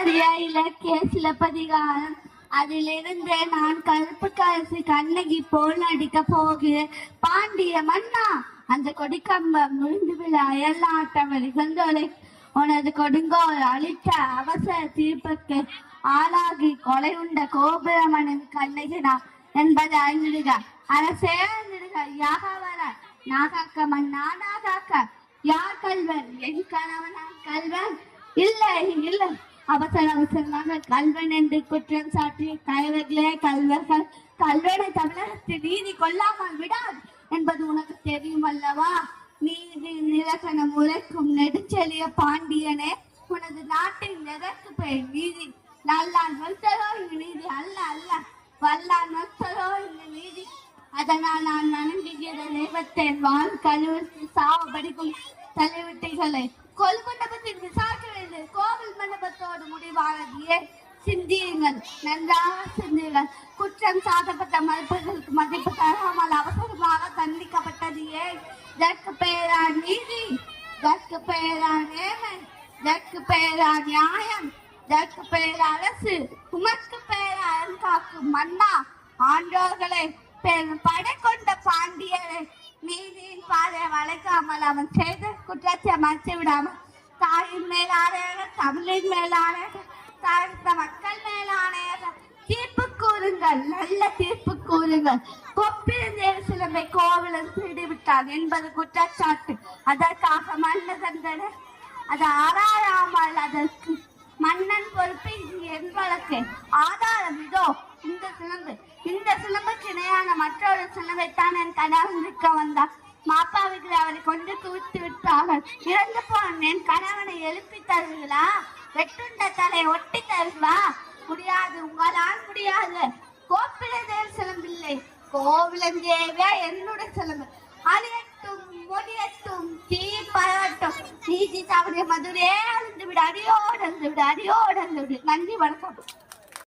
பாரம்பரிய இலக்கிய சிலப்பதிகாரம். அதிலிருந்து நான் கருப்பு கரசி கண்ணகி போல் நடிக்க போகிறேன். பாண்டிய மன்னா, அந்த கொடிக்கம்பம் முறிந்து விழா எல்லாட்டவரை கொண்டோரை உனது கொடுங்கோல் அளித்த அவசர தீர்ப்புக்கு ஆளாகி கொலை உண்ட கோபுரமனின் கண்ணகினா என்பதை அறிந்திடுக. அரசே அறிந்திடுக. யாக வர நாகாக்க மன்னா நாகாக்க. யார் கல்வன்? என் கணவனா கல்வன்? இல்லை இல்லை, அவசரமாக கல்வன் என்று குற்றம் சாட்டிய தலைவர்களே கல்வர்கள். கல்வனை தமிழகத்தில் நீதி கொள்ளாமல் விடாது என்பது உனக்கு தெரியும் அல்லவா? நீதி நிலக்கணம் உரைக்கும் நெடுஞ்செழிய பாண்டியனே, உனது நாட்டின் எதற்கு பெயர் நீதி? நல்லான் வந்ததோ இந்த நீதி அல்ல அல்ல, வல்லான் வந்ததோ இந்த நீதி. அதனால் நான் வணங்குகிற தெய்வத்தின் வாழ் கழுவிற்கு சாவ படிக்கும் தலைவிட்டைகளை கொள்மண்டபத்தில் விசாரிக்க வேண்டும். கோவில் மண்டபத்தோடு முடிவானதையே சிந்தியுங்கள், நன்றாக சிந்தியுங்கள். குற்றம் சாட்டப்பட்ட மதிப்புகளுக்கு மதிப்பு தராமல் அவசரமாக தண்டிக்கப்பட்டது ஏன்? இதற்கு பெயரா நீதி? இதற்கு பெயரா நேர்மை? இதற்கு பெயரா நியாயம்? இதற்கு பெயர் அரசு? உமக்கு பெயர் அரண் காக்கும் மன்னா? ஆண்டோர்களை படை கொண்ட பாண்டியரை நீதியின் பாதையை வளைக்காமல் அவன் செய்த குற்றத்தை மறைத்து விடாமல் தாயின் மேலான தமிழின் மேலான தாழ்த்த மக்கள் மேலான தீர்ப்பு கூறுங்கள், நல்ல தீர்ப்பு கூறுங்கள். கொப்பிருந்தேர் சிலம்பை கோவிலில் திருடிவிட்டார் என்பது குற்றச்சாட்டு. அதற்காக மன்ன தண்டனை அது ஆராயாமல் அதற்கு மன்னன் பொறுப்பு என் வழக்கு. ஆதாரம் இதோ இந்த சிலம்பு. இந்த சிலம்புக்கு இணையான மற்றொரு சிலம்பைத்தான் என் கணவன் விற்க வந்தார். மாப்பாவிகளை அவரை கொண்டு குவித்து விட்டார்கள். இறந்து போன என் கணவனை எழுப்பி தருவீங்களா? வெட்டுண்ட தலை ஒட்டி தருவா? முடியாது, உங்களால் முடியாது. கோப்பிலதேர் சிலம்பில்லை, கோவிலந்தேவியா என்னுடைய சிலம்பு. அழியட்டும், முடியட்டும், தீ பரவட்டும். நீதி தவறிய மதுரே அழிந்து விடு, அடியோடு அழிந்து விடு, அடியோடு அழிந்து விடு. நன்றி, வணக்கம்.